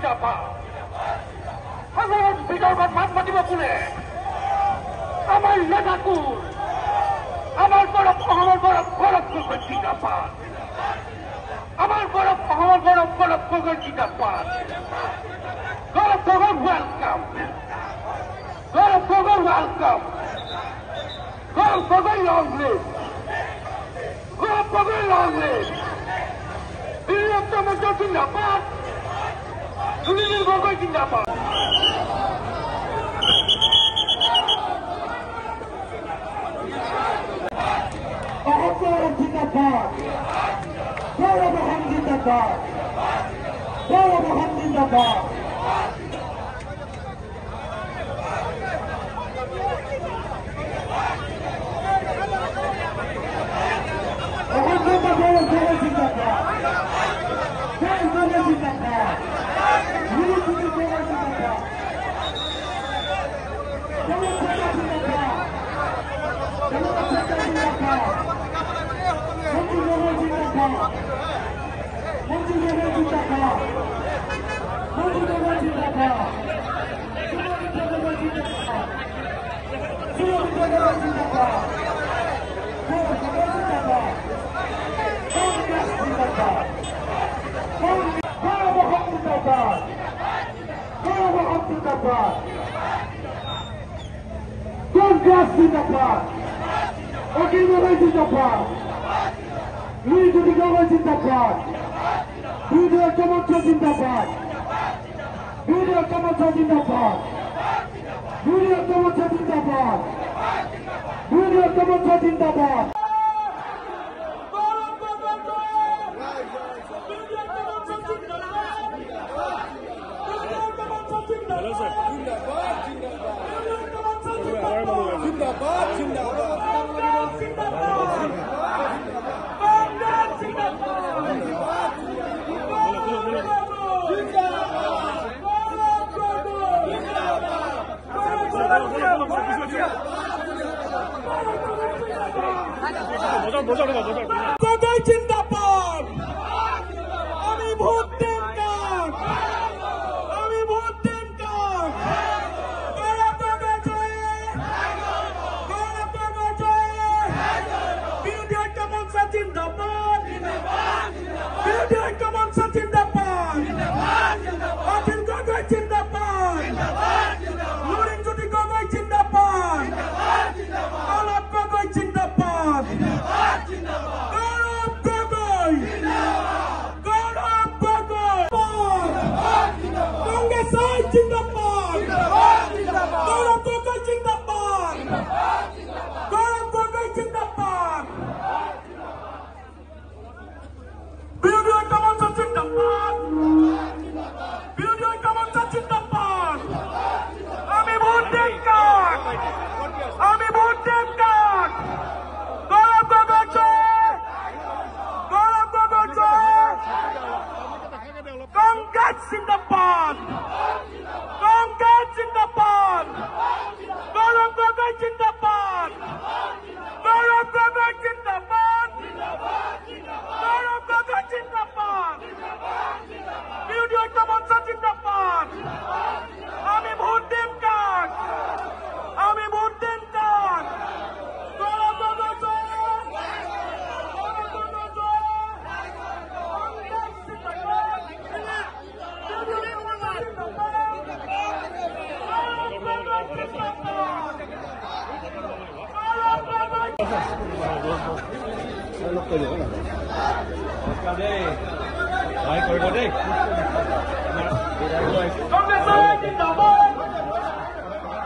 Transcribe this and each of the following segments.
জিন্দাবাদ সাধারণ বিতর্কত মাত মাতিব কোনে আমার নেতাকুর আমার গৌরব অসমৰ গৌৰৱ গগৈ জিন্দাবাদ আমার গৌরব অসমৰ গৌরব গগৈ জিন্দাবাদ গৌরব গগৈ ওয়েলকাম গৌরব গগৈ ওয়েলকাম গৌরব গগৈ লং লিভ গৌরব গগৈ লং লিভ বীরত্তম জিন্দাবাদ সুনীল গগৈ জিন্দাবাদ জিন্দাবাদ গৌরব মোহন জিন্দাবাদ গৌরব মোহন জিন্দাবাদ Congress Zindabad, Akhil Gogoi Zindabad, Louis Gogoi Zindabad, Video Kamocha Zindabad, Video Kamocha Zindabad, Video Kamocha Zindabad, Video Kamocha Zindabad. Hello sir. Zindabad, Zindabad. Zindabad, Zindabad. Gogoi জিন্দাবাদ আমি vote দেন কাক আমি vote দেন কাক গৌরব গগৈ জয় বিরোধী ঐক্য মঞ্চ জিন্দাবাদ বিরোধী ঐক্য মঞ্চ জিন্দাবাদ অখিল গগৈ জিন্দাবাদ লুরিনজ্যোতি গগৈ জিন্দাবাদ গৌরব গগৈ জিন্দাবাদ গৌরব গগৈ কংগ্রেস জিন্দাবাদ গৌরব গগৈ জিন্দাবাদ গৌরব গগৈ জিন্দাবাদ বিরোধী ঐক্য মঞ্চ জিন্দাবাদ বিরোধী ঐক্য মঞ্চ জিন্দাবাদ আমি ভোট দেন কাক আমি ভোট দেন কাক গৌরব গগৈ জয় গৌরব গগৈ জয় কংগ্রেস জিন্দাবাদ কংগ্রেস জিন্দাবাদ গৌরব গগৈ জিন্দাবাদ গৌরব গগৈ জিন্দাবাদ গৌরব গগৈ জিন্দাবাদ বিরোধী ঐক্য মঞ্চ জিন্দাবাদ আমি ভোট দেন কাক আমি ভোট দেন কাক গৌরব গগৈ জয় গৌরব গগৈ জয় কংগ্রেস জিন্দাবাদ বিরোধী ঐক্য মঞ্চ জিন্দাবাদ গৌরব গগৈ জিন্দাবাদ কংগ্রেস জিন্দাবাদ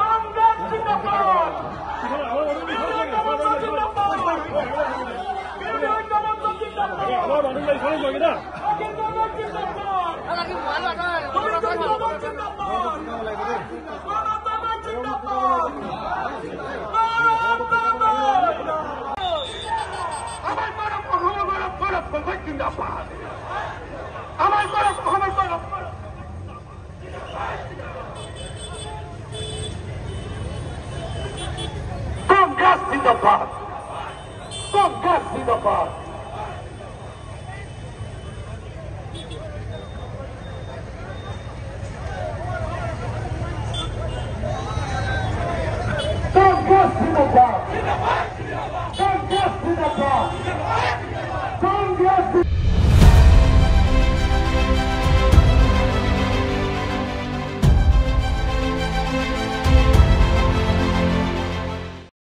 কংগ্রেস জিন্দাবাদ বিরোধী ঐক্য মঞ্চ জিন্দাবাদ বিরোধী ঐক্য মঞ্চ জিন্দাবাদ অখিল গগৈ জিন্দাবাদ লুরিন গগৈ জিন্দাবাদ গৌরব গগৈ জিন্দাবাদ গৌরব গগৈ আমার গৌরব অসমৰ গৌৰৱ গগৈ জিন্দাবাদ আমার গৌরব অসমৰ গৌৰৱ কংগ্রেস জিন্দাবাদ কংগ্রেস জিন্দাবাদ জিন্দাবাদ